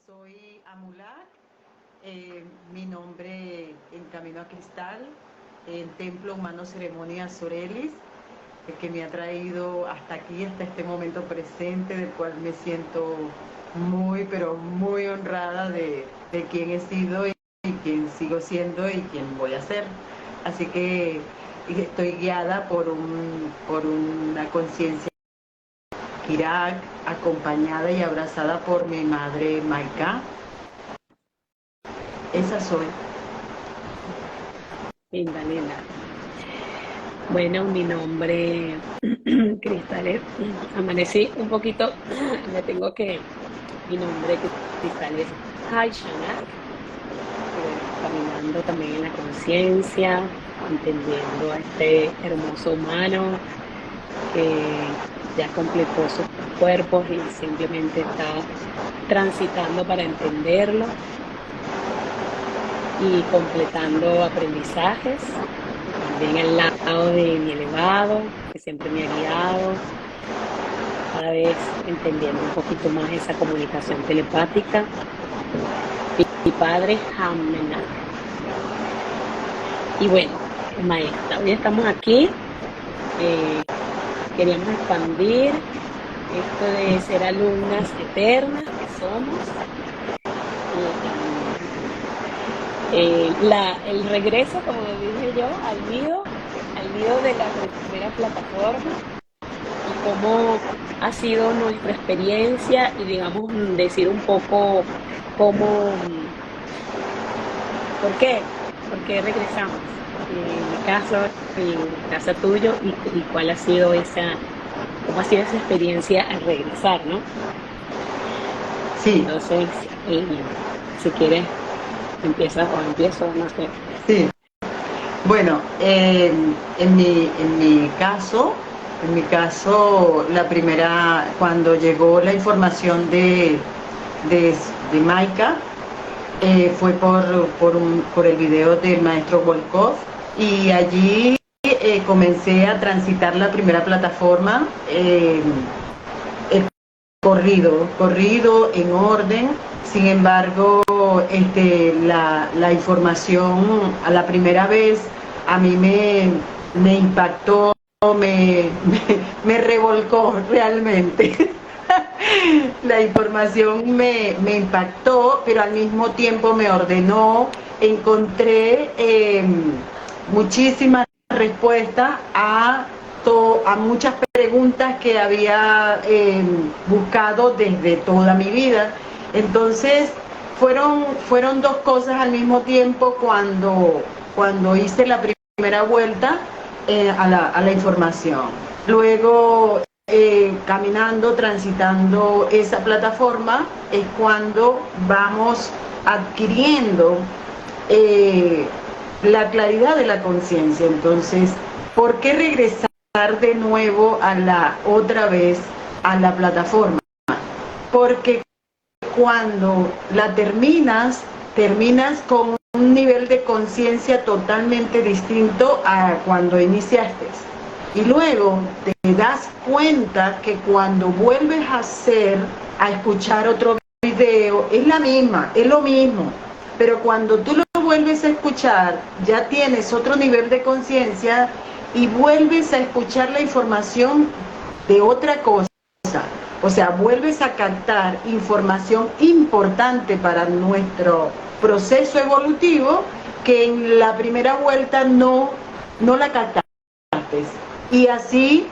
Soy Amulak, mi nombre en Camino a Cristal, en Templo Humano Ceremonia Sorelis, que me ha traído hasta aquí, hasta este momento presente, del cual me siento muy, pero muy honrada de quién he sido y quién sigo siendo y quién voy a ser. Así que estoy guiada por una conciencia Irak, acompañada y abrazada por mi madre Maika. Esa soy. Linda, linda. Bueno, mi nombre Cristales. Amanecí un poquito, le tengo que, mi nombre Cristales Haishanak. Y bueno, caminando también en la conciencia, entendiendo a este hermoso humano que ya completó sus cuerpos y simplemente está transitando para entenderlo y completando aprendizajes. También al lado de mi elevado, que siempre me ha guiado, cada vez entendiendo un poquito más esa comunicación telepática. Mi padre Hammenak. Y bueno, maestra, hoy estamos aquí. Queríamos expandir esto de ser alumnas eternas que somos. El regreso, como dije yo, al nido de la primera plataforma y cómo ha sido nuestra experiencia y digamos decir un poco cómo, por qué regresamos, en mi caso, en el caso tuyo y cuál ha sido cómo ha sido esa experiencia al regresar, ¿no? Sí. Entonces, si quieres empiezo, no sé. Sí. Bueno, en mi caso, cuando llegó la información de Maika, fue por el video del maestro Volkov, y allí comencé a transitar la primera plataforma, corrido en orden. Sin embargo, la información a la primera vez a mí me impactó, me revolcó realmente. La información me impactó, pero al mismo tiempo me ordenó. Encontré muchísimas respuestas a muchas preguntas que había buscado desde toda mi vida. Entonces fueron dos cosas al mismo tiempo cuando hice la primera vuelta a la información. Luego, caminando, transitando esa plataforma, es cuando vamos adquiriendo la claridad de la conciencia. Entonces, ¿por qué regresar de nuevo otra vez a la plataforma? Porque cuando la terminas con un nivel de conciencia totalmente distinto a cuando iniciaste. Y luego te das cuenta que cuando vuelves a escuchar otro video, es lo mismo, pero cuando tú lo vuelves a escuchar, ya tienes otro nivel de conciencia y vuelves a escuchar la información de otra cosa. O sea, vuelves a captar información importante para nuestro proceso evolutivo que en la primera vuelta no la captaste. Y así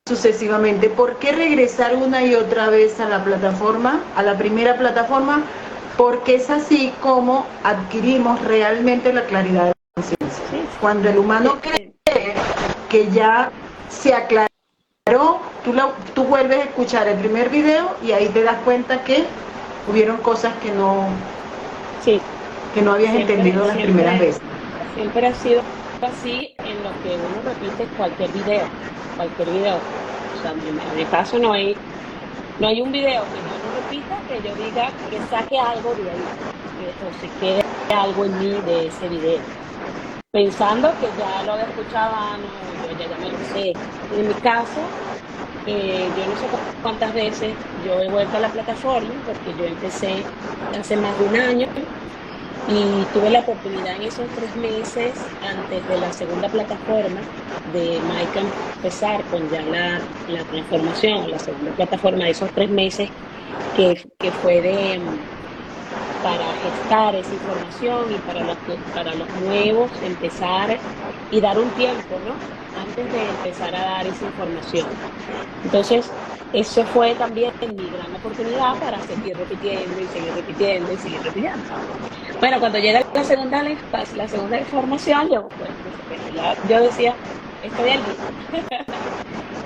sucesivamente. ¿Por qué regresar una y otra vez a la plataforma, a la primera plataforma? Porque es así como adquirimos realmente la claridad de la conciencia. Cuando el humano cree que ya se aclaró, tú vuelves a escuchar el primer video y ahí te das cuenta que hubieron cosas que no habías entendido las primeras veces. Siempre ha sido así en lo que uno repite cualquier video. O sea, en mi caso no hay un video que yo no repita, que yo diga que saque algo de ahí, o se quede algo en mí de ese video, pensando que ya lo había escuchado, yo ya me lo sé. En mi caso, yo no sé cuántas veces yo he vuelto a la plataforma, porque yo empecé hace más de un año y tuve la oportunidad en esos 3 meses antes de la segunda plataforma de Maika empezar con ya la transformación, la segunda plataforma de esos 3 meses que fue para gestar esa información y para los nuevos empezar y dar un tiempo, ¿no? Antes de empezar a dar esa información. Entonces, eso fue también mi gran oportunidad para seguir repitiendo y seguir repitiendo y seguir repitiendo. Bueno, cuando llega la segunda información, yo decía, estoy al día.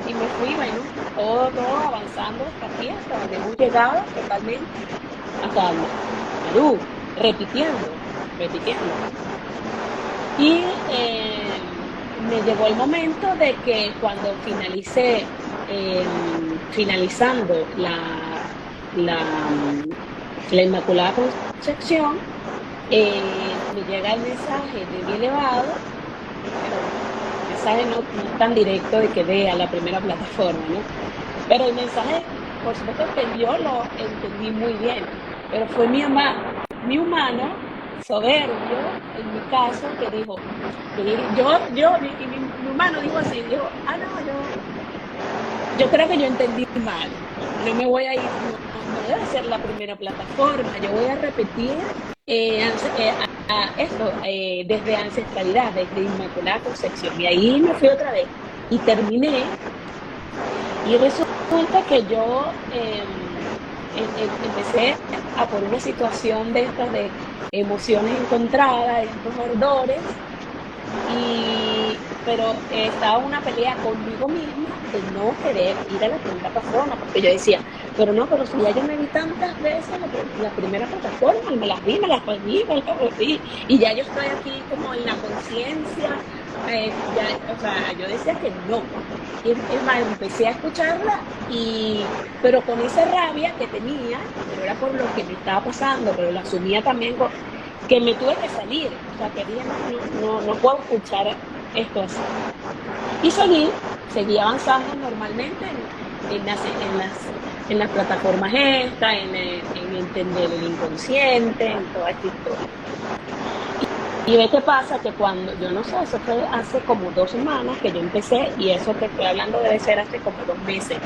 Y me fui, bueno, todo avanzando hasta aquí, hasta donde hemos llegado totalmente, hasta Perú, repitiendo. Y me llegó el momento de que cuando finalizando la Inmaculada Concepción, me llega el mensaje de mi elevado, pero el mensaje no tan directo de que vea la primera plataforma, ¿no? Pero el mensaje, por supuesto que yo lo entendí muy bien, pero fue mi humano soberbio, en mi caso, que dijo, mi humano dijo así, dijo, yo creo que yo entendí mal, no me voy a ir, no voy a hacer la primera plataforma, yo voy a repetir desde ancestralidad, desde Inmaculada Concepción, y ahí me fui otra vez, y terminé, y resulta que yo empecé a por una situación de estas de emociones encontradas, estos ardores, pero estaba una pelea conmigo misma de no querer ir a la primera plataforma, porque yo decía, pero si ya yo me vi tantas veces la primera plataforma, y me las volví, y ya yo estoy aquí como en la conciencia, yo decía que no. Y es más, empecé a escucharla, pero con esa rabia que tenía, pero era por lo que me estaba pasando, pero la asumía también que me tuve que salir, o sea, que dije, no puedo escuchar esto así. Y seguí avanzando normalmente en las plataformas estas, en entender el inconsciente, en toda esta historia. Y ve qué pasa, que cuando, yo no sé, eso fue hace como 2 semanas que yo empecé, y eso que estoy hablando debe ser hace como 2 meses,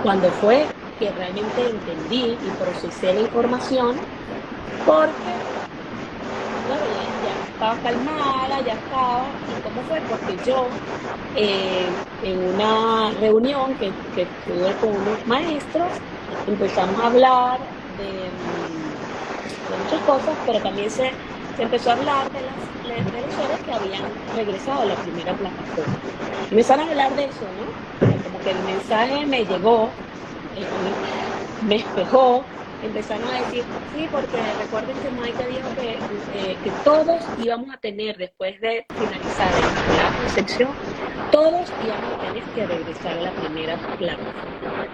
cuando fue que realmente entendí y procesé la información, porque bueno, ya estaba calmada, ya estaba. ¿Y cómo fue? Porque yo, en una reunión que tuve con unos maestros, empezamos a hablar de muchas cosas, pero también se empezó a hablar de los seres que habían regresado a la primera plataforma. Y empezaron a hablar de eso, ¿no? Como que el mensaje me llegó, me espejó. Empezaron a decir, sí, porque recuerden que Maika dijo que todos íbamos a tener, después de finalizar la concepción, todos íbamos a tener que regresar a la primera plataforma.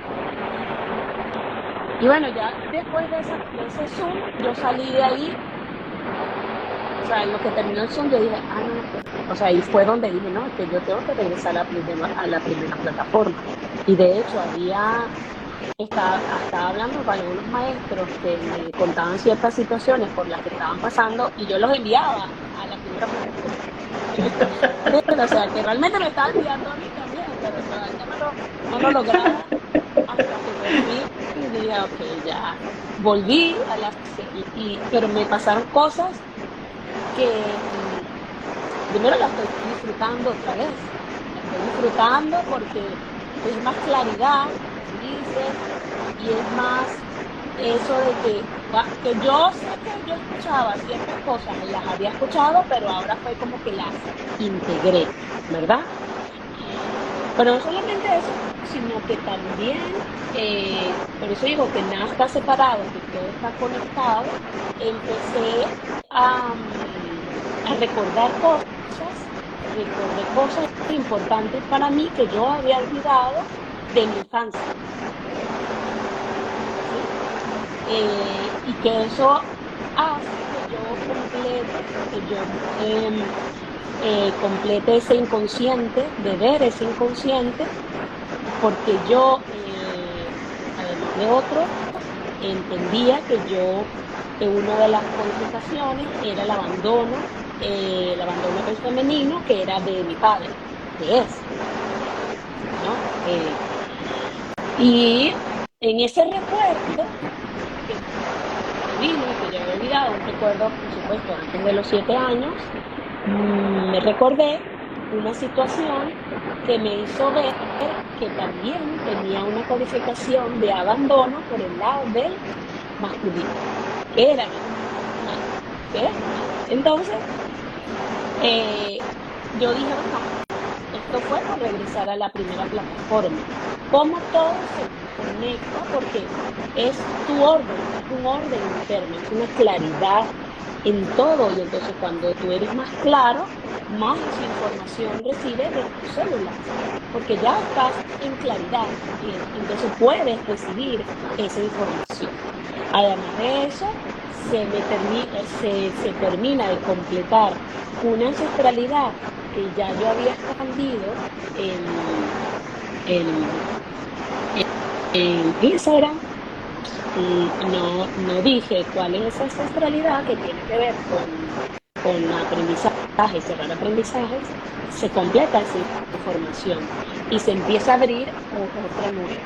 Y bueno, ya después de ese Zoom, yo salí de ahí. O sea, en lo que terminó el Zoom, yo dije, no. O sea, ahí fue donde dije, no, es que yo tengo que regresar a la primera plataforma. Y de hecho, estaba hablando con algunos maestros que me contaban ciertas situaciones por las que estaban pasando, y yo los enviaba a la primera plataforma. O sea, que realmente me estaba enviando a mí también, pero todavía no lo lograba, hasta que volví y dije, ok, ya volví pero me pasaron cosas que primero la estoy disfrutando otra vez. La estoy disfrutando porque es más claridad, dices, y es más eso de que yo sé que yo escuchaba ciertas cosas, las había escuchado, pero ahora fue como que las integré, ¿verdad? Pero no solamente eso, sino que también, por eso digo que nada está separado, que todo está conectado. Empecé a recordar cosas importantes para mí que yo había olvidado de mi infancia. ¿Sí? Y que eso hace que yo complete ese inconsciente, de ver ese inconsciente, porque yo, además de otro, entendía que una de las codificaciones era el abandono del femenino, que era de mi padre, que es, ¿no? Y en ese recuerdo que vino, que yo había olvidado, un recuerdo, por supuesto, antes de los 7 años, me recordé una situación que me hizo ver que también tenía una codificación de abandono por el lado del masculino, que era mi mamá, que era mi madre. Entonces, yo dije, esto fue por regresar a la primera plataforma. Cómo todo se conecta, porque es tu orden, es un orden interno, es una claridad en todo. Y entonces cuando tú eres más claro, más información recibes de tus células, porque ya estás en claridad y entonces puedes recibir esa información. Además de eso, se termina de completar una ancestralidad que ya yo había expandido en Instagram. No dije cuál es esa ancestralidad que tiene que ver con aprendizajes, cerrar aprendizajes. Se completa esa información y se empieza a abrir otra nueva.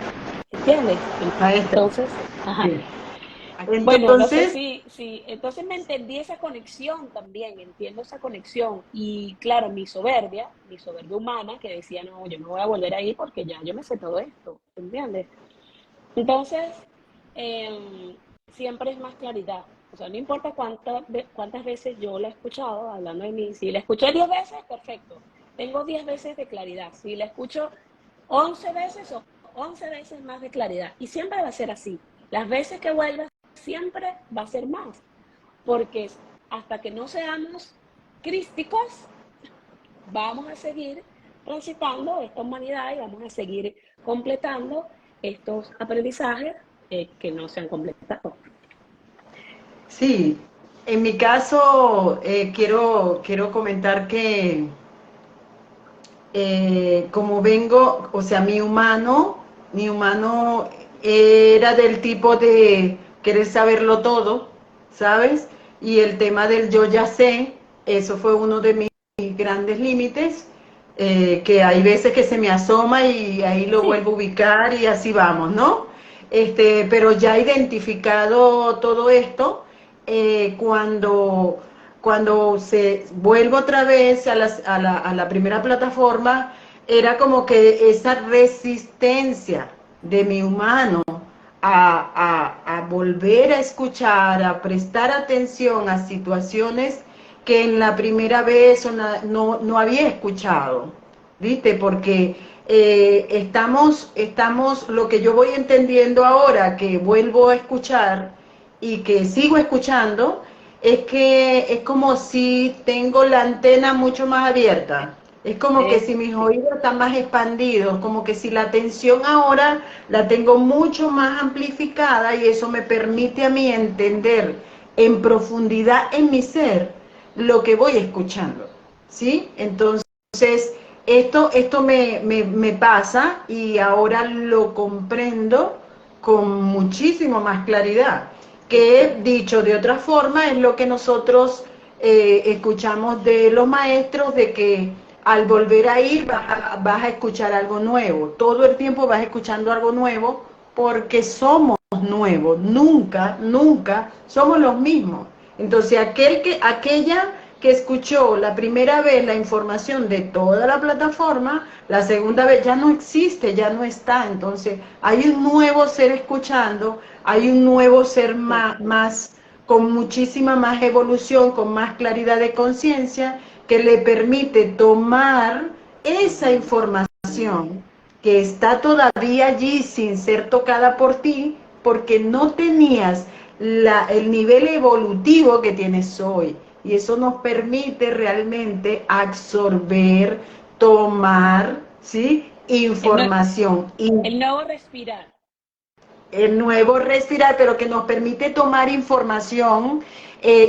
¿Entiendes? Entonces, ajá. Sí. Bueno, no sé si entonces me entendí esa conexión también, entiendo esa conexión. Y claro, mi soberbia humana, que decía, no, yo no voy a volver ahí porque ya yo me sé todo esto, ¿entiendes? Entonces, siempre es más claridad. O sea, no importa cuántas veces yo la he escuchado hablando de mí. Si la escuché 10 veces, perfecto. Tengo 10 veces de claridad. Si la escucho 11 veces o 11 veces más de claridad. Y siempre va a ser así. Las veces que vuelvas, siempre va a ser más. Porque hasta que no seamos crísticos, vamos a seguir transitando esta humanidad y vamos a seguir completando estos aprendizajes que no se han completado. Sí, en mi caso quiero comentar que como vengo, o sea, mi humano era del tipo de querer saberlo todo, ¿sabes? Y el tema del yo ya sé, eso fue uno de mis grandes límites, que hay veces que se me asoma y ahí lo Sí. vuelvo a ubicar y así vamos, ¿no? Pero ya identificado todo esto, cuando se vuelve otra vez a la primera plataforma, era como que esa resistencia de mi humano a volver a escuchar, a prestar atención a situaciones que en la primera vez no había escuchado, ¿viste? Porque estamos, lo que yo voy entendiendo ahora, que vuelvo a escuchar y que sigo escuchando, es que es como si tengo la antena mucho más abierta. Es como que si mis Sí. oídos están más expandidos, como que si la atención ahora la tengo mucho más amplificada y eso me permite a mí entender en profundidad en mi ser lo que voy escuchando, ¿sí? Entonces, esto me pasa y ahora lo comprendo con muchísimo más claridad, que dicho de otra forma es lo que nosotros escuchamos de los maestros, de que al volver a ir vas a escuchar algo nuevo, todo el tiempo vas escuchando algo nuevo porque somos nuevos, nunca somos los mismos. Entonces aquella que escuchó la primera vez la información de toda la plataforma, la segunda vez ya no existe, ya no está. Entonces hay un nuevo ser escuchando, hay un nuevo ser más con muchísima más evolución, con más claridad de conciencia, que le permite tomar esa información que está todavía allí sin ser tocada por ti, porque no tenías el nivel evolutivo que tienes hoy. Y eso nos permite realmente absorber, tomar, ¿sí? Información. El nuevo respirar. El nuevo respirar, pero que nos permite tomar información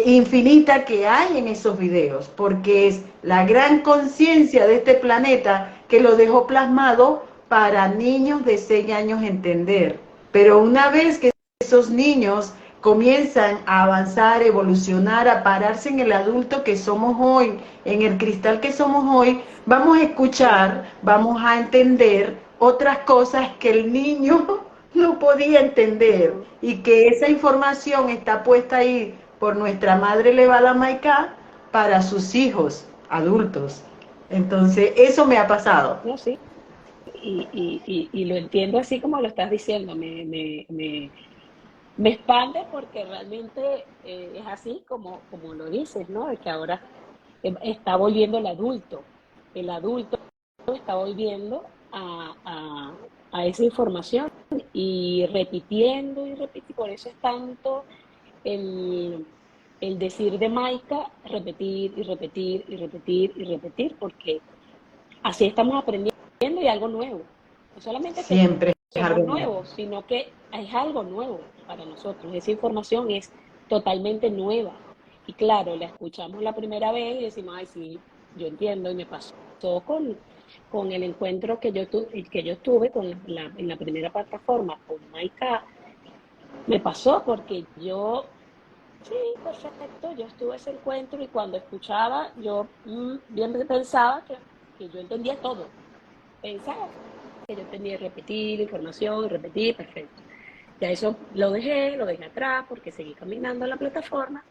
infinita que hay en esos videos, porque es la gran conciencia de este planeta que lo dejó plasmado para niños de 6 años entender. Pero una vez que esos niños comienzan a avanzar, evolucionar, a pararse en el adulto que somos hoy, en el cristal que somos hoy, vamos a escuchar, vamos a entender otras cosas que el niño no podía entender y que esa información está puesta ahí por nuestra madre elevada Maika para sus hijos adultos. Entonces, eso me ha pasado. No, sí, y lo entiendo así como lo estás diciendo, me expande porque realmente es así como lo dices, ¿no? De que ahora está volviendo el adulto está volviendo a esa información y repitiendo, por eso es tanto el, el decir de Maika, repetir y repetir y repetir y repetir, porque así estamos aprendiendo y algo nuevo. No solamente que Siempre es somos algo nuevo. nuevos, sino que es algo nuevo para nosotros. Esa información es totalmente nueva. Y claro, la escuchamos la primera vez y decimos, ay, sí, yo entiendo, y me pasó con el encuentro que yo tuve en la primera plataforma con Maika, me pasó porque yo, sí, perfecto, yo estuve ese encuentro y cuando escuchaba, yo bien pensaba que yo entendía todo. Pensaba que yo tenía que repetir información, repetir, perfecto. Ya eso lo dejé atrás porque seguí caminando en la plataforma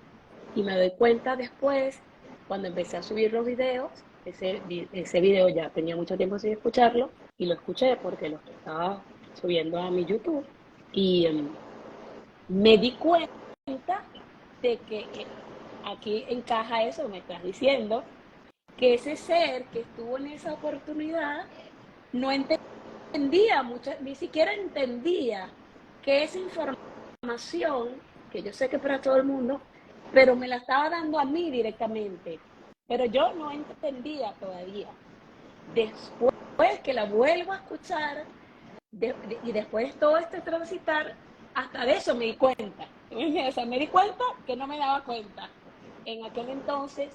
y me doy cuenta después, cuando empecé a subir los videos, ese video ya tenía mucho tiempo sin escucharlo y lo escuché porque lo estaba subiendo a mi YouTube y me di cuenta de que aquí encaja eso que me estás diciendo, que ese ser que estuvo en esa oportunidad no entendía, ni siquiera entendía que esa información, que yo sé que para todo el mundo, pero me la estaba dando a mí directamente. Pero yo no entendía todavía. Después que la vuelvo a escuchar y después de todo este transitar, hasta de eso me di cuenta. O sea, me di cuenta que no me daba cuenta. En aquel entonces,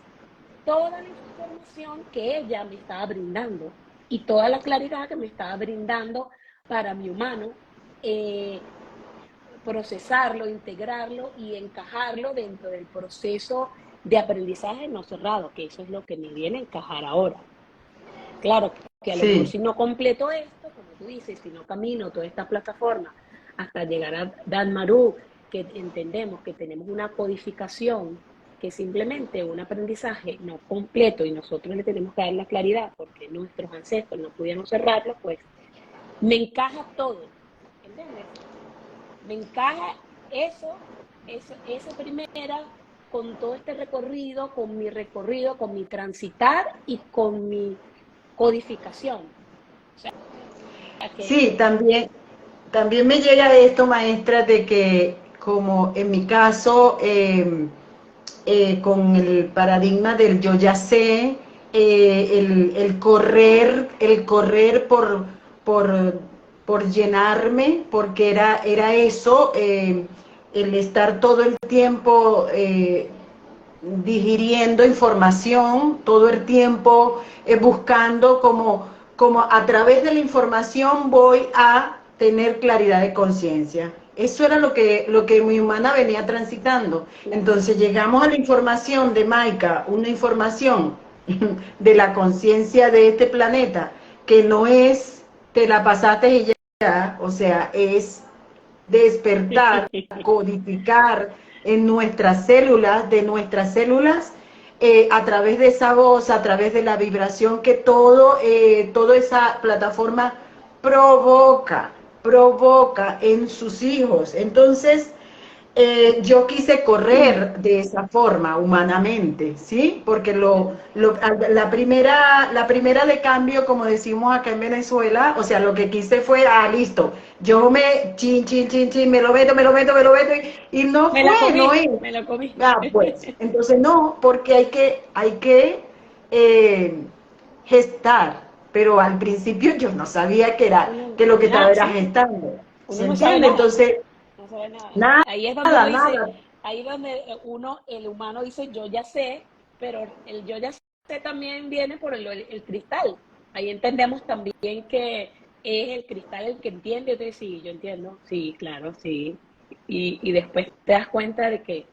toda la información que ella me estaba brindando y toda la claridad que me estaba brindando para mi humano, eh, procesarlo, integrarlo y encajarlo dentro del proceso de aprendizaje no cerrado, que eso es lo que me viene a encajar ahora. Claro, que a lo mejor Sí, si no completo esto, como tú dices, si no camino toda esta plataforma hasta llegar a Danmaru, que entendemos que tenemos una codificación, que es simplemente un aprendizaje no completo y nosotros le tenemos que dar la claridad porque nuestros ancestros no pudieron cerrarlo, pues me encaja todo, ¿entiendes? Me encaja esa primera, con todo este recorrido, con mi transitar y con mi codificación. O sea, que sí, también me llega esto, maestra, de que como en mi caso, con el paradigma del yo ya sé, el correr por, por llenarme, porque era eso, el estar todo el tiempo digiriendo información, todo el tiempo buscando como a través de la información voy a tener claridad de conciencia. Eso era lo que mi humana venía transitando. claro, Entonces llegamos a la información de Maika, una información de la conciencia de este planeta, que no es te la pasaste y ya, o sea, es despertar, codificar en nuestras células, de nuestras células, a través de esa voz, a través de la vibración que toda esa plataforma provoca en sus hijos. Entonces, yo quise correr de esa forma humanamente, ¿sí? Porque la primera de cambio, como decimos acá en Venezuela, o sea, lo que quise fue, listo, yo chin, me lo meto, y no me la fue, no comí, es. me la comí. Pues, entonces no, porque hay que gestar, pero al principio yo no sabía que lo que estaba Nada, era sí, gestando, uno ¿se no sabe entiende? nada, Entonces, no sabe nada. nada, Ahí es donde uno dice, nada. ahí es donde el humano dice yo ya sé, pero el yo ya sé también viene por el cristal. Ahí entendemos también que es el cristal el que entiende. Entonces, sí, yo entiendo, sí, claro, sí. Y después te das cuenta de que,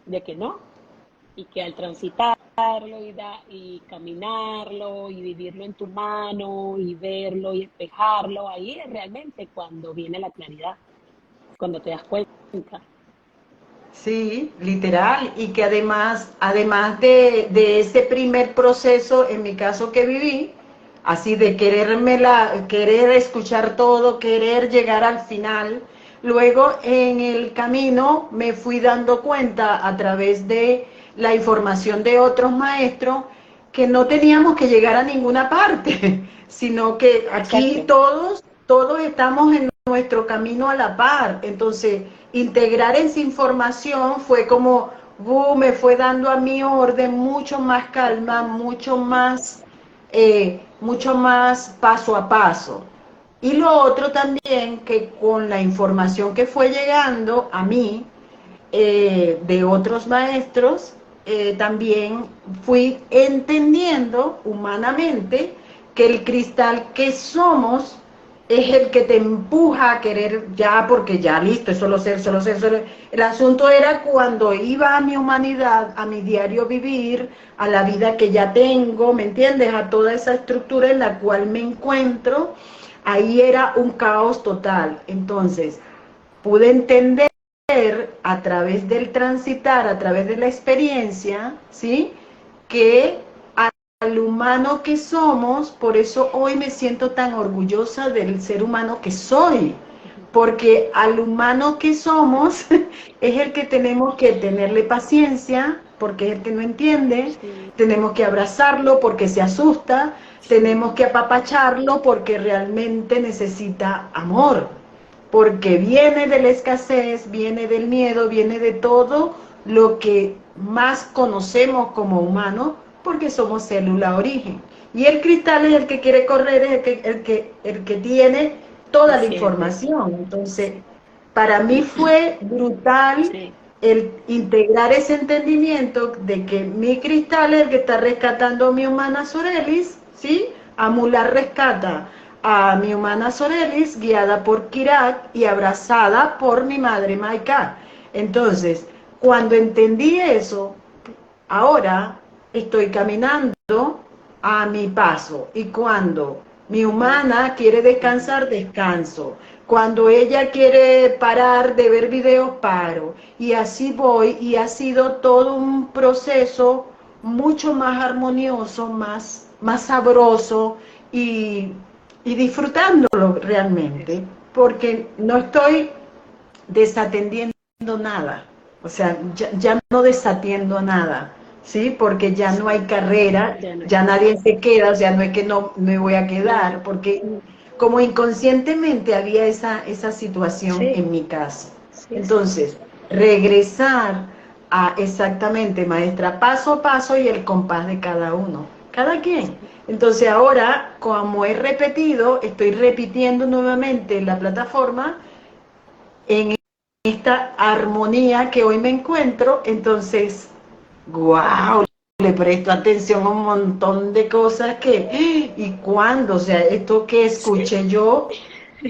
de que no, y que al transitarlo y caminarlo y vivirlo en tu mano y verlo y espejarlo, ahí es realmente cuando viene la claridad, cuando te das cuenta. Sí, literal, y que además de ese primer proceso, en mi caso que viví, así de querer escuchar todo, querer llegar al final, luego en el camino me fui dando cuenta a través de la información de otros maestros que no teníamos que llegar a ninguna parte, sino que aquí Exacto. todos estamos en nuestro camino a la par. Entonces, integrar esa información fue como, me fue dando a mi orden mucho más calma, mucho más paso a paso. Y lo otro también, que con la información que fue llegando a mí, de otros maestros, también fui entendiendo humanamente que el cristal que somos es el que te empuja a querer ya, porque ya listo, es solo ser, solo ser, solo. El asunto era cuando iba a mi humanidad, a mi diario vivir, a la vida que ya tengo, ¿me entiendes? A toda esa estructura en la cual me encuentro, ahí era un caos total. Entonces, pude entender a través del transitar, a través de la experiencia, ¿sí? Que al humano que somos, por eso hoy me siento tan orgullosa del ser humano que soy, porque al humano que somos es el que tenemos que tenerle paciencia, porque es el que no entiende, Sí, tenemos que abrazarlo porque se asusta, tenemos sí, que apapacharlo porque realmente necesita amor, porque viene de la escasez, viene del miedo, viene de todo lo que más conocemos como humano, porque somos célula origen. Y el cristal es el que quiere correr, es el que tiene que toda la siente. información. Entonces, para mí fue brutal Sí, el integrar ese entendimiento de que mi cristal es el que está rescatando a mi humana Sorelis, ¿sí? Amular rescata a mi humana Sorelis, guiada por Kirak y abrazada por mi madre Maika. Entonces, cuando entendí eso, ahora estoy caminando a mi paso y cuando mi humana quiere descansar, descanso. Cuando ella quiere parar de ver videos, paro. Y así voy y ha sido todo un proceso mucho más armonioso, más sabroso y, y disfrutándolo realmente, eso. porque no estoy desatendiendo nada, o sea, ya no desatiendo nada, ¿sí? Porque ya no hay Sí, carrera, ya no hay. ya nadie se queda, o sea, no es que no me voy a quedar, No, porque como inconscientemente había esa situación sí, en mi caso. sí, sí. Entonces, regresar a exactamente, maestra, paso a paso y el compás de cada uno, cada quien. Sí. Entonces ahora, como he repetido, estoy repitiendo nuevamente la plataforma en esta armonía que hoy me encuentro, entonces, wow, le presto atención a un montón de cosas ¿y cuándo? O sea, esto que Sí. escuché yo,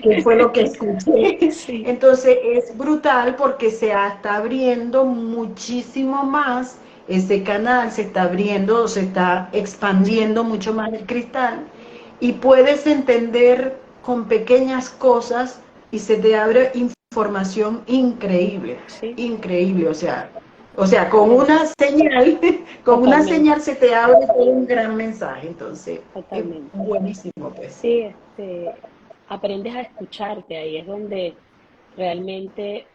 ¿qué fue lo que escuché? Sí, Entonces es brutal porque está abriendo muchísimo más ese canal, se está abriendo, se está sí, expandiendo mucho más el cristal y puedes entender con pequeñas cosas y se te abre información increíble, sí, increíble, o sea, con es una señal, con una totalmente, señal se te abre todo un gran mensaje, entonces es totalmente. buenísimo, pues. Sí, aprendes a escucharte, ahí es donde realmente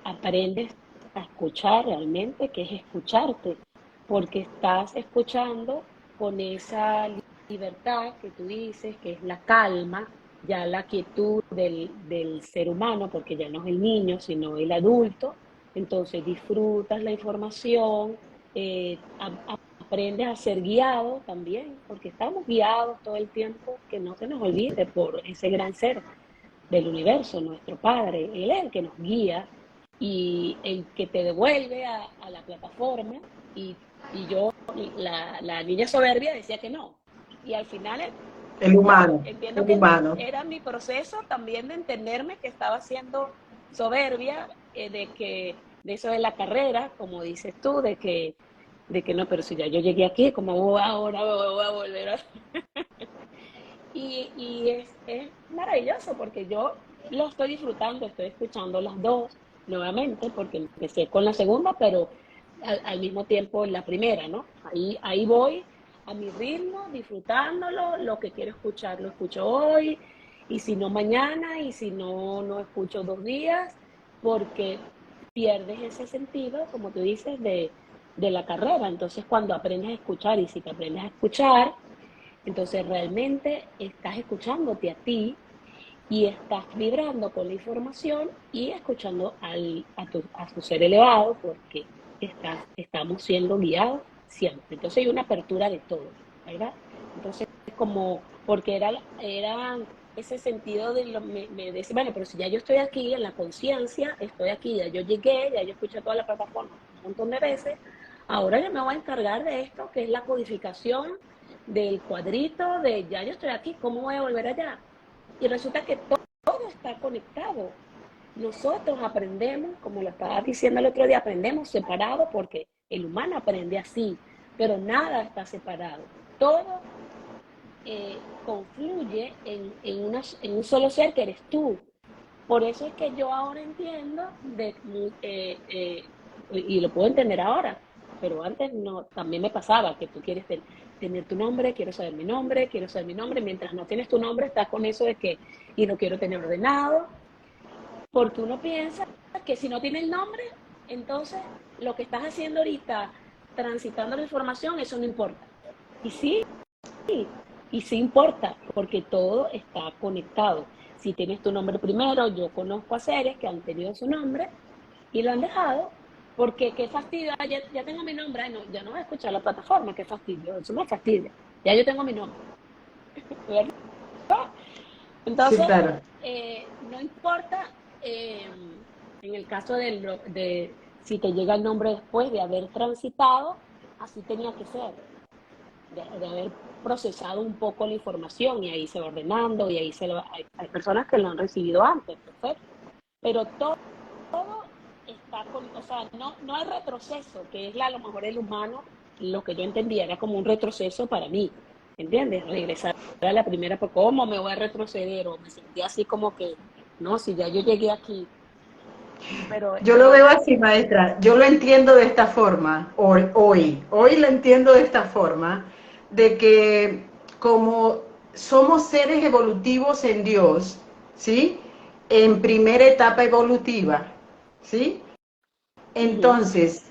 aprendes a escuchar realmente, que es escucharte, porque estás escuchando con esa libertad que tú dices, que es la calma, ya la quietud del ser humano, porque ya no es el niño, sino el adulto, entonces disfrutas la información, aprendes a ser guiado también, porque estamos guiados todo el tiempo, que no se nos olvide, por ese gran ser del universo, nuestro Padre. Él es el que nos guía y el que te devuelve a la plataforma. Y yo, la niña soberbia, decía que no. Y al final El humano, entiendo el que humano. era mi proceso también de entenderme que estaba siendo soberbia, de eso de la carrera, como dices tú, de que no, pero si ya yo llegué aquí, ¿cómo voy ahora voy a volver a...? Y es maravilloso porque yo lo estoy disfrutando, estoy escuchando las dos nuevamente, porque empecé con la segunda, pero al mismo tiempo la primera, ¿no? Ahí voy a mi ritmo, disfrutándolo, lo que quiero escuchar lo escucho hoy, y si no mañana, y si no, no escucho 2 días, porque pierdes ese sentido, como tú dices, de la carrera. Entonces, cuando aprendes a escuchar, y si te aprendes a escuchar, entonces realmente estás escuchándote a ti y estás vibrando con la información y escuchando a tu ser elevado porque estamos siendo guiados siempre. Entonces hay una apertura de todo, ¿verdad? Entonces como, porque era ese sentido de me decía, bueno, pero si ya yo estoy aquí en la conciencia, estoy aquí, ya yo llegué, ya yo escuché toda la plataforma un montón de veces, ahora yo me voy a encargar de esto, que es la codificación del cuadrito de ya yo estoy aquí, ¿cómo voy a volver allá? Y resulta que todo está conectado. Nosotros aprendemos, como lo estaba diciendo el otro día, aprendemos separado porque el humano aprende así, pero nada está separado. Todo confluye en un solo ser que eres tú. Por eso es que yo ahora entiendo, y lo puedo entender ahora, pero antes no, también me pasaba que tú quieres tener tu nombre, quiero saber mi nombre, mientras no tienes tu nombre estás con eso de que, y lo quiero tener ordenado, porque uno piensa que si no tiene el nombre, entonces lo que estás haciendo ahorita, transitando la información, eso no importa. Y sí, y sí importa, porque todo está conectado. Si tienes tu nombre primero, yo conozco a seres que han tenido su nombre y lo han dejado, porque qué fastidio, ya tengo mi nombre, ay, no, ya no voy a escuchar la plataforma, qué fastidio, eso me fastidia, ya yo tengo mi nombre, ¿verdad? Sí, Entonces, claro. no importa en el caso de si te llega el nombre después de haber transitado, así tenía que ser, de haber procesado un poco la información y ahí se va ordenando y ahí hay personas que lo han recibido antes, perfecto, pero todo está o sea, no hay retroceso, que es a lo mejor el humano, lo que yo entendía era como un retroceso para mí, ¿entiendes? Regresar a la primera, pues ¿cómo me voy a retroceder? O me sentía así como que, no, si ya yo llegué aquí, pero Yo lo veo así, maestra. Yo lo entiendo de esta forma, hoy lo entiendo de esta forma, de que como somos seres evolutivos en Dios, ¿sí? En primera etapa evolutiva, ¿sí? uh-huh, Entonces,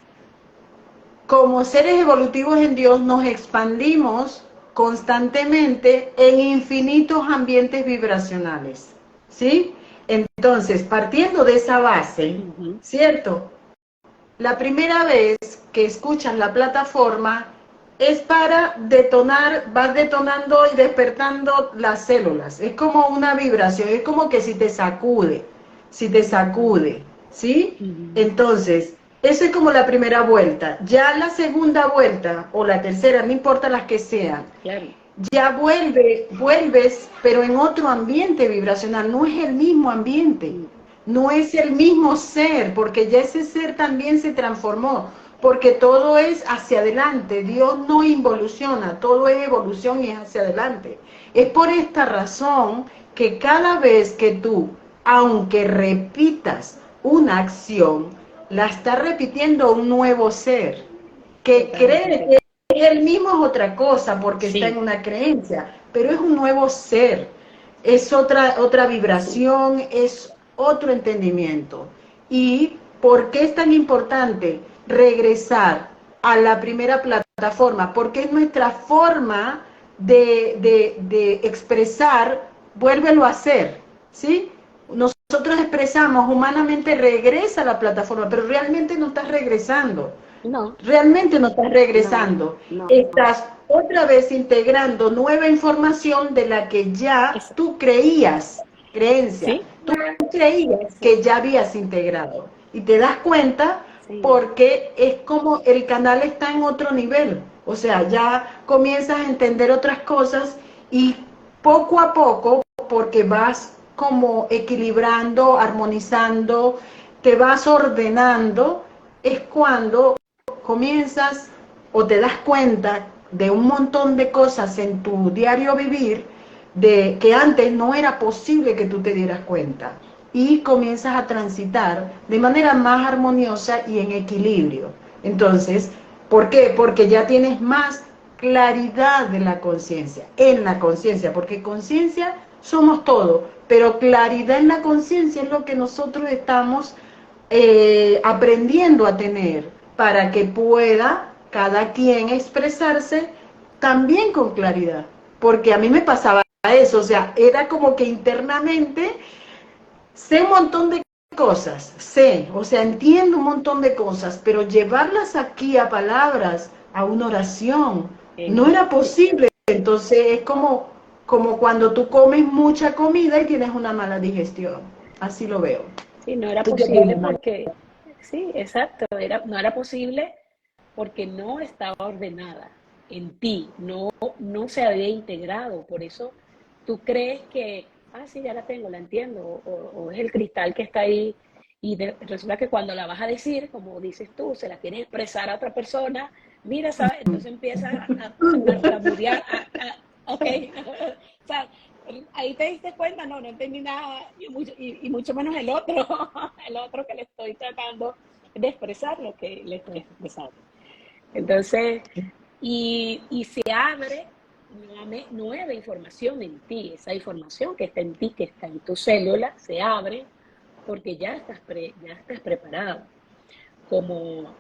como seres evolutivos en Dios, nos expandimos constantemente en infinitos ambientes vibracionales, ¿sí? Entonces, partiendo de esa base, uh-huh, ¿cierto? La primera vez que escuchas la plataforma es para detonar, vas detonando y despertando las células. Es como una vibración, es como que si te sacude, ¿sí? uh-huh, Entonces, eso es como la primera vuelta. Ya la segunda vuelta o la tercera, no importa las que sean, claro, ya vuelves, pero en otro ambiente vibracional, no es el mismo ambiente, no es el mismo ser, porque ya ese ser también se transformó, porque todo es hacia adelante, Dios no involuciona, todo es evolución y es hacia adelante. Es por esta razón que cada vez que tú, aunque repitas una acción, la está repitiendo un nuevo ser, que cree totalmente, que es el mismo, es otra cosa porque está en sí, una creencia, pero es un nuevo ser, es otra sí, vibración, es otro entendimiento. ¿Y por qué es tan importante regresar a la primera plataforma? Porque es nuestra forma de expresar, vuélvelo a hacer, ¿sí? Nosotros expresamos humanamente regresa a la plataforma, pero realmente no estás regresando. no, Realmente no estás no, regresando, no, estás otra vez integrando nueva información de la que ya eso, tú creías, creencia, sí, tú creías eso, que ya habías integrado y te das cuenta sí, porque es como el canal está en otro nivel, o sea, ya comienzas a entender otras cosas y poco a poco, porque vas como equilibrando, armonizando, te vas ordenando, es cuando comienzas o te das cuenta de un montón de cosas en tu diario vivir de que antes no era posible que tú te dieras cuenta, y comienzas a transitar de manera más armoniosa y en equilibrio. Entonces, ¿por qué? Porque ya tienes más claridad de la conciencia, en la conciencia, porque conciencia somos todo, pero claridad en la conciencia es lo que nosotros estamos aprendiendo a tener para que pueda cada quien expresarse también con claridad, porque a mí me pasaba eso, o sea, era como que internamente sé un montón de cosas, sé, o sea, entiendo un montón de cosas, pero llevarlas aquí a palabras, a una oración, no era posible. Entonces es como cuando tú comes mucha comida y tienes una mala digestión. Así lo veo. Sí, no era ¿Tú qué posible opinas, Mike? porque, sí, exacto, no era posible porque no estaba ordenada en ti, no se había integrado. Por eso tú crees que, sí, ya la tengo, la entiendo, o es el cristal que está ahí, y resulta que cuando la vas a decir, como dices tú, se la quieres expresar a otra persona, mira, ¿sabes? Entonces empiezas a tartamudear, ok, o sea, ahí te diste cuenta, no entendí nada, y mucho menos el otro, el otro que le estoy tratando de expresar lo que le estoy expresando. Entonces, y se abre nueva información en ti, esa información que está en ti, que está en tu célula, se abre porque ya estás preparado. Como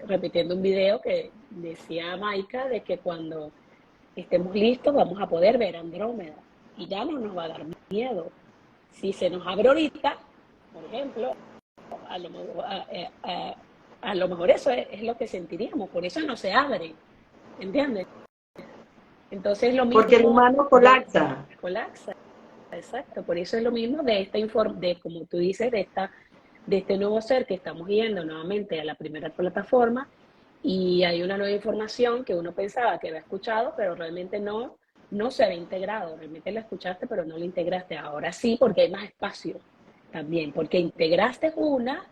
repitiendo un video que decía Maika, de que cuando estemos listos vamos a poder ver Andrómeda y ya no nos va a dar miedo. Si se nos abre ahorita, por ejemplo, a lo mejor, a lo mejor eso es lo que sentiríamos, por eso no se abre, ¿entiendes? Entonces lo Porque el mismo humano de colapsa. colapsa, exacto, por eso es lo mismo de de como tú dices, de este nuevo ser que estamos yendo nuevamente a la primera plataforma, y hay una nueva información que uno pensaba que había escuchado, pero realmente no se había integrado. Realmente la escuchaste, pero no la integraste. Ahora sí, porque hay más espacio también, porque integraste una,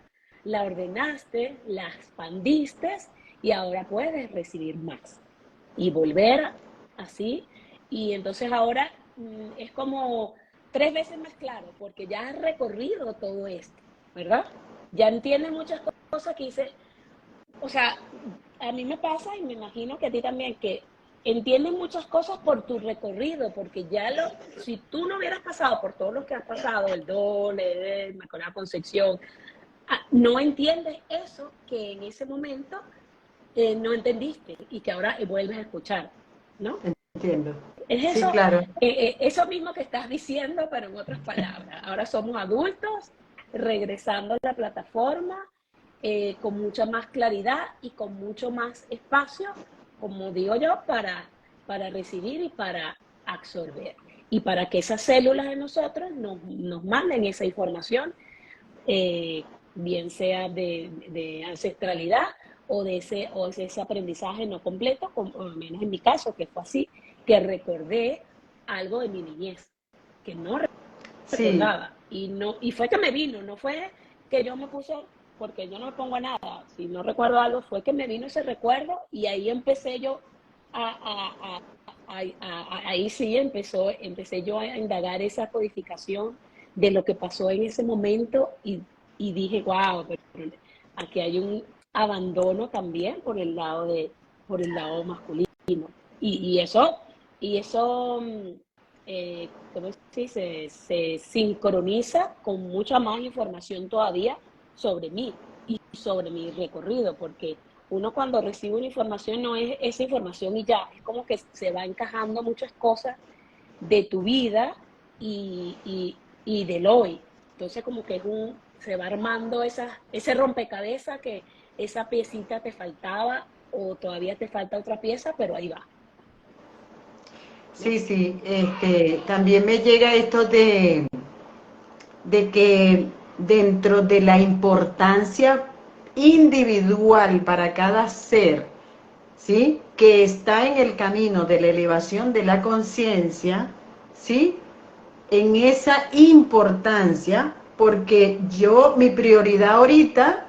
la ordenaste, la expandiste y ahora puedes recibir más y volver así. Y entonces ahora es como 3 veces más claro, porque ya has recorrido todo esto, ¿verdad? Ya entiendes muchas cosas que dices, o sea, a mí me pasa y me imagino que a ti también, que entiendes muchas cosas por tu recorrido, porque si tú no hubieras pasado por todo lo que has pasado, el doble, el Inmaculada Concepción, no entiendes eso que en ese momento no entendiste y que ahora vuelves a escuchar, ¿no? Entiendo. Es Sí, eso, claro. eso mismo que estás diciendo, pero en otras palabras. Ahora somos adultos, regresando a la plataforma, con mucha más claridad y con mucho más espacio, como digo yo, para recibir y para absorber. Y para que esas células de nosotros nos manden esa información, bien sea de ancestralidad o de ese aprendizaje no completo, como al menos en mi caso, que fue así, que recordé algo de mi niñez, que no Sí, recordaba. Y fue que me vino, no fue que yo me puse, porque yo no me pongo a nada, si no recuerdo algo, fue que me vino ese recuerdo y ahí empecé yo ahí sí empecé yo a indagar esa codificación de lo que pasó en ese momento, y dije, wow, pero aquí hay un abandono también por el lado masculino. Y eso, y eso ¿cómo se dice? Se sincroniza con mucha más información todavía sobre mí y sobre mi recorrido, porque uno cuando recibe una información no es esa información y ya, es como que se va encajando muchas cosas de tu vida y del hoy. Entonces como que se va armando ese rompecabezas, que esa piecita te faltaba o todavía te falta otra pieza, pero ahí va, ¿no? sí, sí. También me llega esto de que dentro de la importancia individual para cada ser, ¿sí? Que está en el camino de la elevación de la conciencia, ¿sí? En esa importancia, porque mi prioridad ahorita,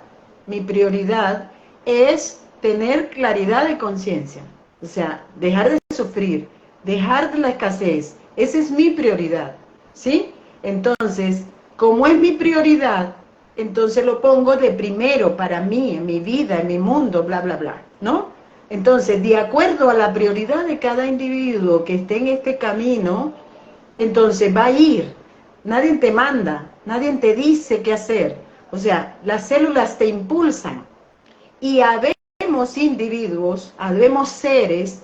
mi prioridad es tener claridad de conciencia, o sea, dejar de sufrir, dejar de la escasez, esa es mi prioridad, ¿sí? Entonces, como es mi prioridad, entonces lo pongo de primero para mí, en mi vida, en mi mundo, bla, bla, bla, ¿no? Entonces, de acuerdo a la prioridad de cada individuo que esté en este camino, entonces va a ir. Nadie te manda, nadie te dice qué hacer. O sea, las células te impulsan. Y habemos individuos, habemos seres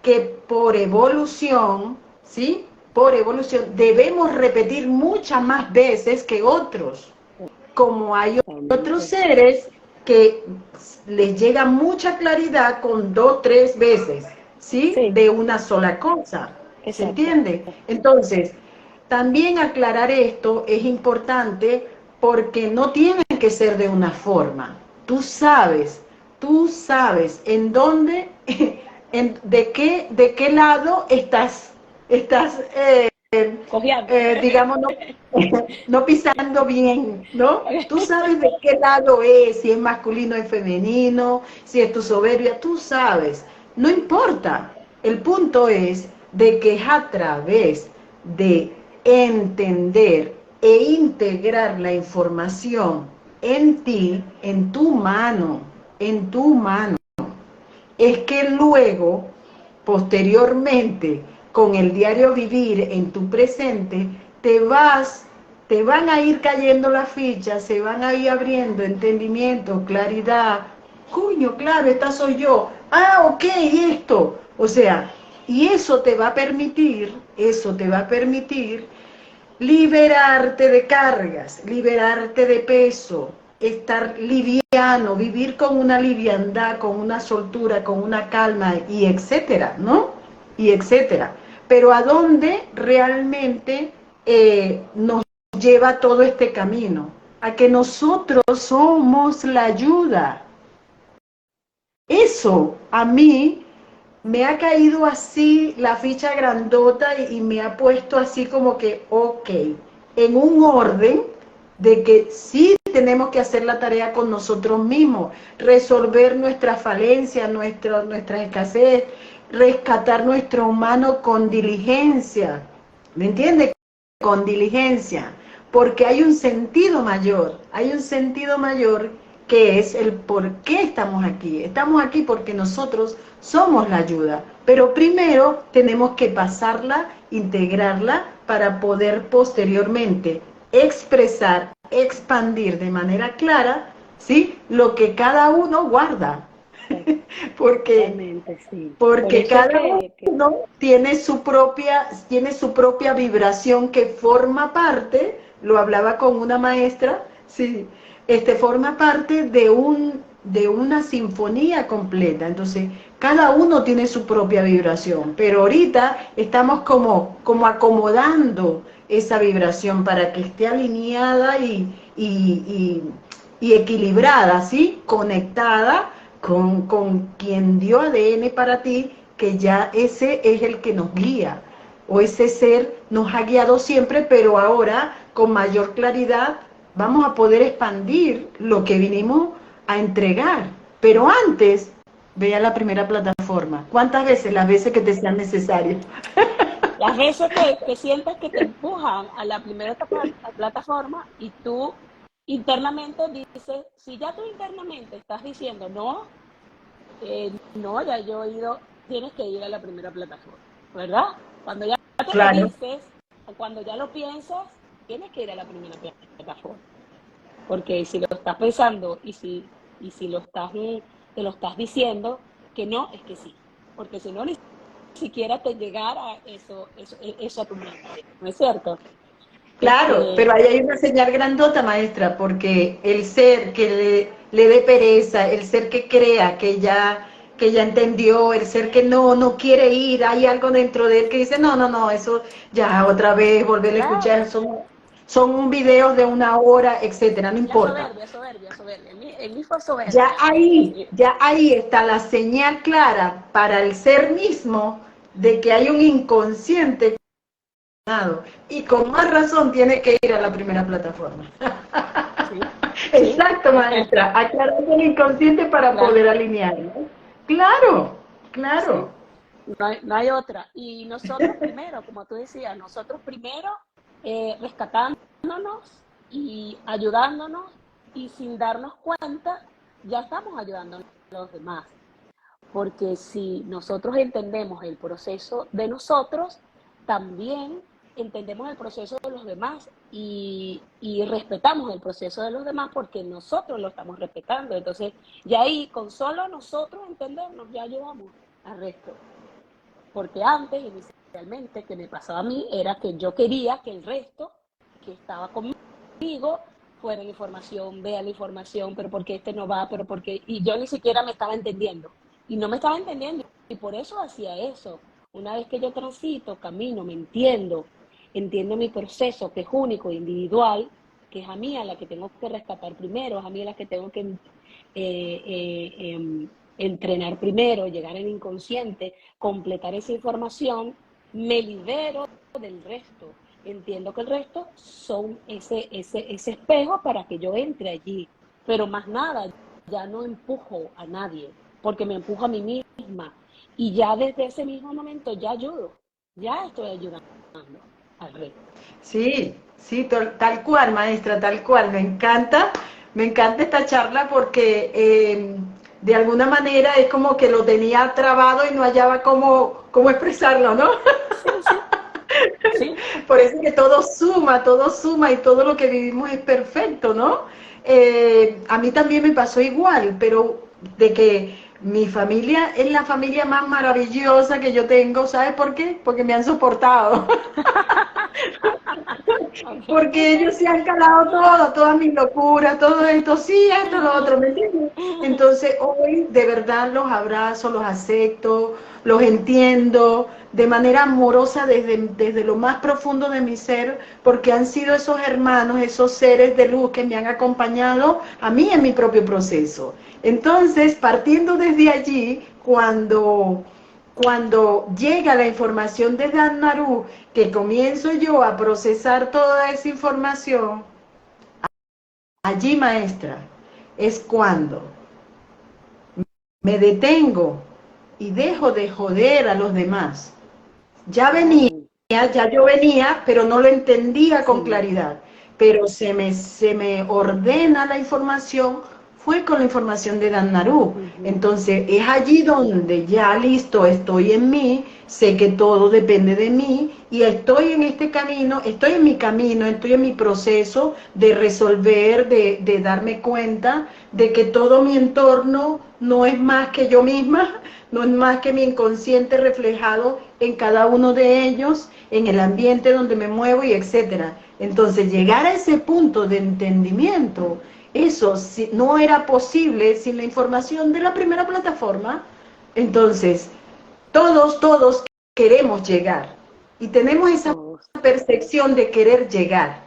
que por evolución, ¿sí? Por evolución debemos repetir muchas más veces que otros. Como hay otros seres que les llega mucha claridad con 2, 3 veces, ¿sí? Sí, De una sola cosa. ¿Se exacto. entiende? Entonces, también aclarar esto es importante porque no tiene que ser de una forma. Tú sabes en dónde, de qué lado estás Cojeando. digamos, no, no pisando bien, ¿no? Tú sabes de qué lado es, si es masculino o femenino, si es tu soberbia, tú sabes. No importa. El punto es de que es a través de entender e integrar la información en ti, en tu mano, es que luego, posteriormente, con el diario vivir en tu presente, te van a ir cayendo las fichas, se van a ir abriendo entendimiento, claridad. Coño, claro, esta soy yo. Ah, ok, esto. O sea, y eso te va a permitir liberarte de cargas, liberarte de peso, estar liviano, vivir con una liviandad, con una soltura, con una calma y etcétera, ¿no? Y etcétera. Pero ¿a dónde realmente nos lleva todo este camino? A que nosotros somos la ayuda. Eso a mí me ha caído así la ficha grandota y me ha puesto así como que, ok, en un orden de que sí tenemos que hacer la tarea con nosotros mismos, resolver nuestra falencia, nuestra escasez, rescatar nuestro humano con diligencia, ¿me entiendes? Con diligencia, porque hay un sentido mayor que es el por qué estamos aquí. Estamos aquí porque nosotros somos la ayuda, pero primero tenemos que pasarla, integrarla para poder posteriormente expresar, expandir de manera clara, ¿sí? Lo que cada uno guarda, porque Totalmente, sí. Por porque eso es cada uno tiene su propia vibración que forma parte, lo hablaba con una maestra, sí, forma parte de una sinfonía completa. Entonces, cada uno tiene su propia vibración, pero ahorita estamos como acomodando esa vibración para que esté alineada y equilibrada, ¿sí? Conectada con quien dio ADN para ti, que ya ese es el que nos guía, o ese ser nos ha guiado siempre, pero ahora con mayor claridad vamos a poder expandir lo que vinimos a entregar. Pero antes, ve a la primera plataforma. ¿Cuántas veces? Las veces que te sean necesarias. las veces que sientas que te empujan a la primera plataforma y tú internamente dices, si ya tú internamente estás diciendo, no, no, ya yo he ido, tienes que ir a la primera plataforma, ¿verdad? Cuando ya te lo Claro. dices o cuando ya lo piensas, tienes que ir a la primera plataforma. Porque si lo estás pensando y si te lo estás diciendo, que no, es que sí. Porque si no, ni siquiera te llegara eso a tu mente, ¿no es cierto? Claro, Este, pero ahí hay una señal grandota, maestra, porque el ser que le dé pereza, el ser que crea que ya entendió, el ser que no quiere ir, hay algo dentro de él que dice, no, eso ya otra vez, volver a escuchar claro, eso. son videos de 1 hora, etcétera, no La importa. soberbia, soberbia, soberbia. En mí fue soberbia. Ya ahí está la señal clara para el ser mismo de que hay un inconsciente y con más razón tiene que ir a la primera plataforma. Sí, sí. Exacto, maestra, aclarando el inconsciente para Claro, poder alinearlo. Claro, sí. claro. No hay otra. Y nosotros primero, como tú decías, nosotros primero rescatándonos y ayudándonos y sin darnos cuenta, ya estamos ayudando a los demás. Porque si nosotros entendemos el proceso de nosotros, también entendemos el proceso de los demás y respetamos el proceso de los demás porque nosotros lo estamos respetando. Entonces, ya ahí, con solo nosotros entendernos, ya ayudamos al resto. Porque antes, inicialmente, que me pasaba a mí, era que yo quería que el resto que estaba conmigo fuera la información, vea la información, pero porque este no va, pero porque... Y yo ni siquiera me estaba entendiendo. Y no me estaba entendiendo. Y por eso hacía eso. Una vez que yo transito, camino, me entiendo mi proceso, que es único, individual, que es a mí a la que tengo que rescatar primero, es a mí a la que tengo que entrenar primero, llegar al inconsciente, completar esa información, me libero del resto. Entiendo que el resto son ese espejo para que yo entre allí, pero más nada, ya no empujo a nadie, porque me empujo a mí misma. Y ya desde ese mismo momento ya ayudo, ya estoy ayudando al resto. Sí, sí, tal cual, maestra, tal cual. Me encanta esta charla porque de alguna manera es como que lo tenía trabado y no hallaba cómo expresarlo, ¿no? Sí, sí, sí. Por eso que todo suma y todo lo que vivimos es perfecto, ¿no? A mí también me pasó igual, pero de que mi familia es la familia más maravillosa que yo tengo, ¿sabes por qué? Porque me han soportado. Porque ellos se han calado todo, todas mis locuras, todo esto, sí, esto, lo otro, ¿me entiendes? Entonces hoy de verdad los abrazo, los acepto, los entiendo de manera amorosa desde lo más profundo de mi ser, porque han sido esos hermanos, esos seres de luz que me han acompañado a mí en mi propio proceso. Entonces, partiendo desde allí, cuando llega la información de Dan Naru, que comienzo yo a procesar toda esa información, allí, maestra, es cuando me detengo y dejo de joder a los demás. Ya venía, Claro, ya yo venía, pero no lo entendía con sí. claridad. Pero se me ordena la información, fue con la información de Dan Naru. Ujú. Entonces es allí donde ya listo, estoy en mí, sé que todo depende de mí y estoy en este camino, estoy en mi proceso de resolver, de darme cuenta de que todo mi entorno no es más que yo misma, no es más que mi inconsciente reflejado en cada uno de ellos, en el ambiente donde me muevo y etcétera. Entonces, llegar a ese punto de entendimiento, eso no era posible sin la información de la primera plataforma. Entonces, todos queremos llegar y tenemos esa Todos. percepción de querer llegar,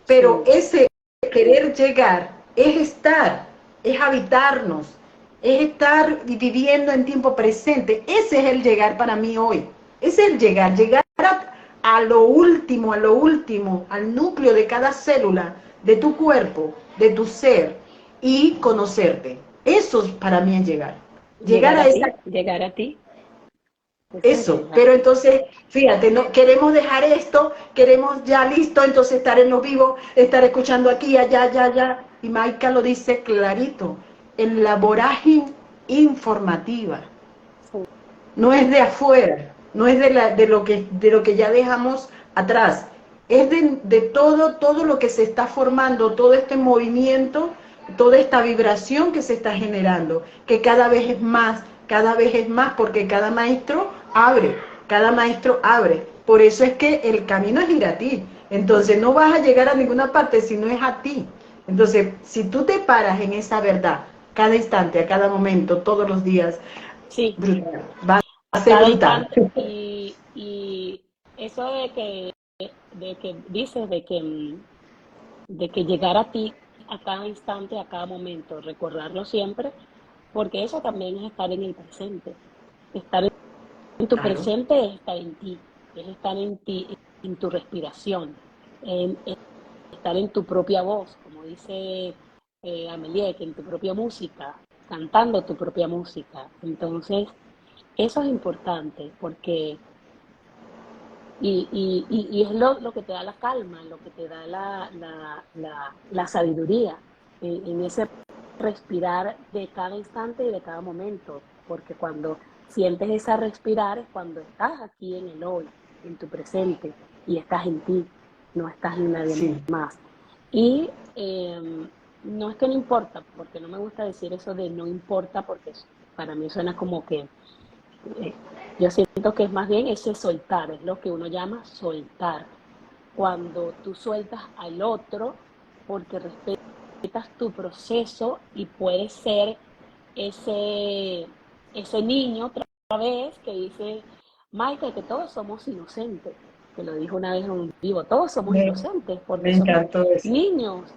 pero Sí. ese querer llegar es habitarnos, es estar viviendo en tiempo presente. Ese es el llegar para mí hoy. Ese es el llegar a lo último, al núcleo de cada célula de tu cuerpo, de tu ser y conocerte. Eso para mí es llegar. Llegar Llegar a a esa ti, llegar a ti. Ese es eso, llegar. pero entonces, fíjate, no queremos dejar esto, queremos ya listo, entonces estar en lo vivo, estar escuchando aquí, allá, allá, allá. Y Maika lo dice clarito, en la vorágine informativa. Sí. No es de afuera, no es de lo que ya dejamos atrás, es de todo lo que se está formando, todo este movimiento, toda esta vibración que se está generando, que cada vez es más, porque cada maestro abre. Por eso es que el camino es ir a ti. Entonces no vas a llegar a ninguna parte si no es a ti. Entonces, si tú te paras en esa verdad, cada instante, a cada momento, todos los días, Sí, brutal. Va a a ser cada brutal. instante. Y eso de que dices de que de que llegar a ti a cada instante, a cada momento, recordarlo siempre, porque eso también es estar en el presente. Estar en tu Claro. presente es estar en ti, es estar en ti, en tu respiración, en estar en tu propia voz, como dice Amelie, que en tu propia música, cantando tu propia música. Entonces, eso es importante porque y es lo que te da la calma, lo que te da la sabiduría en ese respirar de cada instante y de cada momento, porque cuando sientes esa respirar es cuando estás aquí en el hoy, en tu presente, y estás en ti, no estás en nadie Sí, más. Y no es que no importa, porque no me gusta decir eso de no importa, porque para mí suena como que eh, yo siento que es más bien ese soltar, es lo que uno llama soltar. Cuando tú sueltas al otro porque respetas tu proceso y puedes ser ese, ese niño otra vez que dice, Michael, que todos somos inocentes, que lo dijo una vez en un vivo, todos somos me, inocentes me porque somos encantó eso. niños,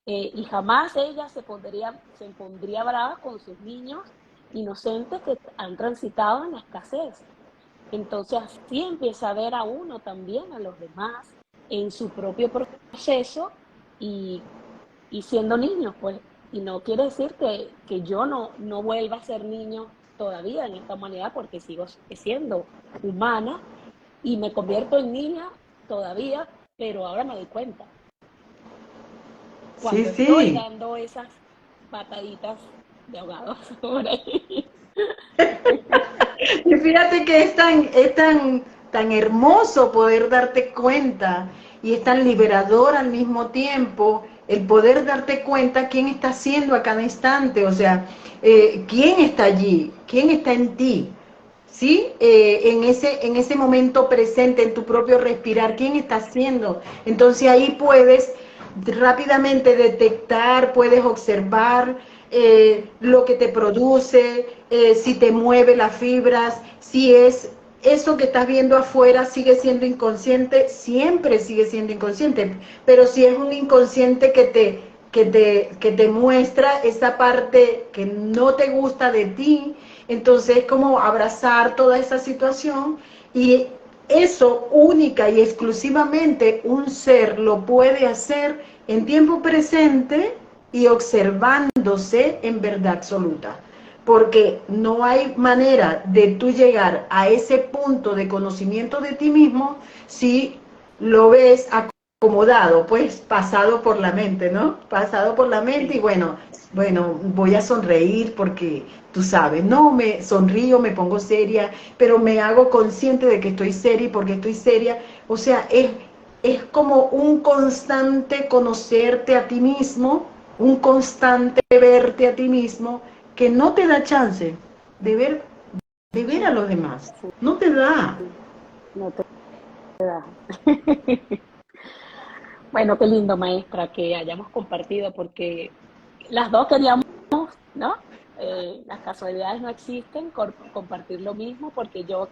y jamás ella se pondría brava con sus niños inocentes que han transitado en la escasez. Entonces así empieza a ver a uno también, a los demás, en su propio proceso y, y siendo niños, pues. Y no quiere decir que yo no vuelva a ser niño todavía en esta humanidad porque sigo siendo humana y me convierto en niña todavía, pero ahora me doy cuenta Sí, cuando estoy sí. dando esas pataditas de ahogados por ahí. Y fíjate que tan hermoso poder darte cuenta y es tan liberador al mismo tiempo el poder darte cuenta quién está haciendo a cada instante, o sea, quién está allí, quién está en ti, ¿sí? En ese momento presente, en tu propio respirar, quién está haciendo. Entonces ahí puedes rápidamente detectar, puedes observar lo que te produce, si te mueve las fibras, si es eso que estás viendo afuera sigue siendo inconsciente, siempre sigue siendo inconsciente, pero si es un inconsciente que te muestra esa parte que no te gusta de ti, entonces es como abrazar toda esa situación y eso única y exclusivamente un ser lo puede hacer en tiempo presente y observándose en verdad absoluta. Porque no hay manera de tú llegar a ese punto de conocimiento de ti mismo si lo ves acomodado, pues pasado por la mente, ¿no? Pasado por la mente y Sí, bueno, voy a sonreír porque tú sabes, no me sonrío, me pongo seria, pero me hago consciente de que estoy seria y porque estoy seria, o sea, es como un constante conocerte a ti mismo, un constante verte a ti mismo, que no te da chance de ver a los demás, sí, no te da. no te da. Bueno, qué lindo, maestra, que hayamos compartido, porque las dos queríamos, ¿no? Las casualidades no existen, compartir lo mismo, porque yo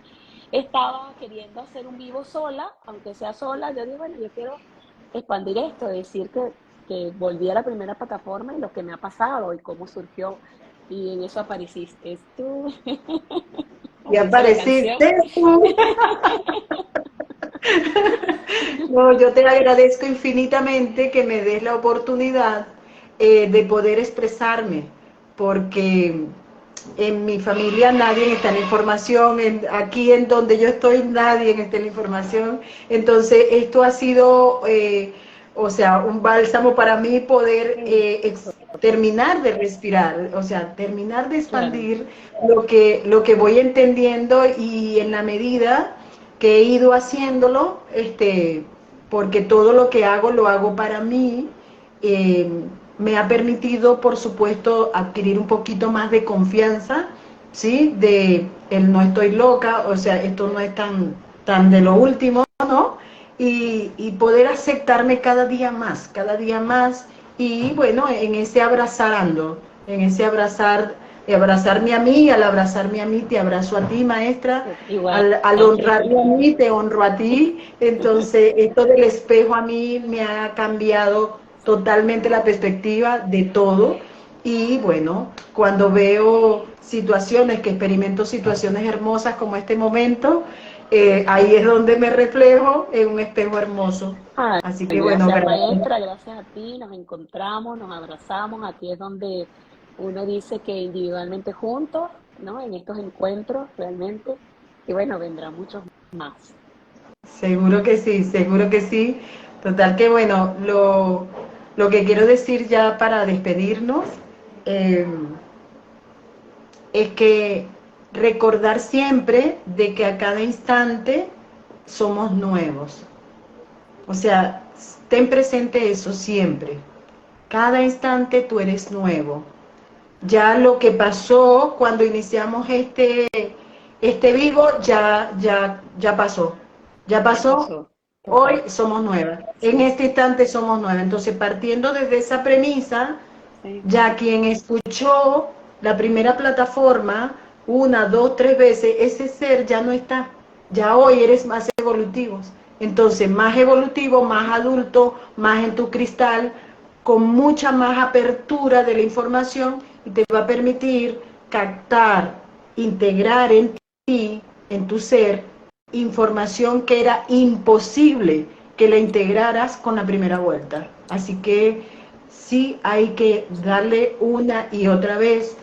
estaba queriendo hacer un vivo sola, aunque sea sola, yo digo, bueno, yo quiero expandir esto, decir que volví a la primera plataforma y lo que me ha pasado y cómo surgió, y en eso apareciste tú, Y como dice la canción. apareciste tú. No, yo te agradezco infinitamente que me des la oportunidad de poder expresarme, porque en mi familia nadie está en la información, aquí en donde yo estoy nadie está en la información, entonces esto ha sido, o sea, un bálsamo para mí poder terminar de respirar, o sea, terminar de Claro, expandir lo que voy entendiendo y en la medida que he ido haciéndolo, porque todo lo que hago lo hago para mí, eh, me ha permitido, por supuesto, adquirir un poquito más de confianza, ¿sí? De el no estoy loca, o sea, esto no es tan de lo último, ¿no? Y poder aceptarme cada día más, y bueno, en ese abrazar ando, en ese abrazar abrazarme a mí, al abrazarme a mí te abrazo a ti, maestra, Igual, al honrarme a mí te honro a ti. Entonces, esto del espejo a mí me ha cambiado totalmente la perspectiva de todo. Y bueno, cuando veo situaciones, que experimento situaciones hermosas como este momento, ahí es donde me reflejo en un espejo hermoso. ay, Así que bueno, gracias gracias. maestra, gracias a ti, nos encontramos, nos abrazamos, aquí es donde uno dice que individualmente juntos, ¿no? En estos encuentros realmente, y bueno, vendrán muchos más. Seguro que sí, seguro que sí. Total que bueno, lo que quiero decir ya para despedirnos eh, es que recordar siempre de que a cada instante somos nuevos. O sea, ten presente eso siempre. Cada instante tú eres nuevo. Ya lo que pasó cuando iniciamos este vivo ya pasó. Ya Ya pasó. pasó, Hoy total. somos nuevas. En Sí, este instante somos nuevas. Entonces, partiendo desde esa premisa, sí. ya quien escuchó la primera plataforma una, dos, tres veces, ese ser ya no está. Ya hoy eres más evolutivo. Entonces, más evolutivo, más adulto, más en tu cristal, con mucha más apertura de la información y te va a permitir captar, integrar en ti, en tu ser, información que era imposible que la integraras con la primera vuelta. Así que sí hay que darle una y otra vez,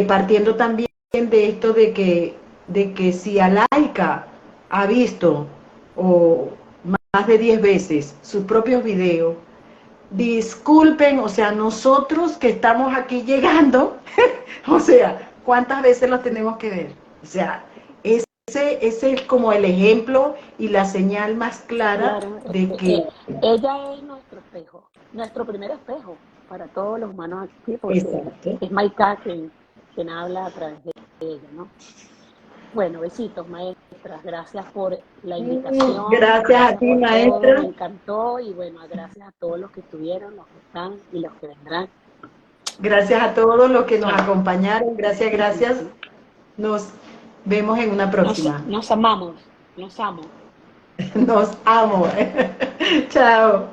partiendo también de esto de que si Alaika ha visto o más de 10 veces sus propios videos, disculpen, o sea, nosotros que estamos aquí llegando, o sea, ¿cuántas veces los tenemos que ver? O sea, ese es como el ejemplo y la señal más clara Claro, de que, ella es nuestro espejo, nuestro primer espejo para todos los humanos aquí, porque exacto. es Maika quien habla a través de ella, ¿no? Bueno, besitos, maestras. Gracias por la invitación, Gracias a gracias ti, por todo, me maestra. encantó y bueno, gracias a todos los que estuvieron, los que están y los que vendrán. Gracias a todos los que nos Chao. acompañaron. Gracias, gracias. Nos vemos en una próxima. Nos amamos, nos amo. Nos amo. Chao.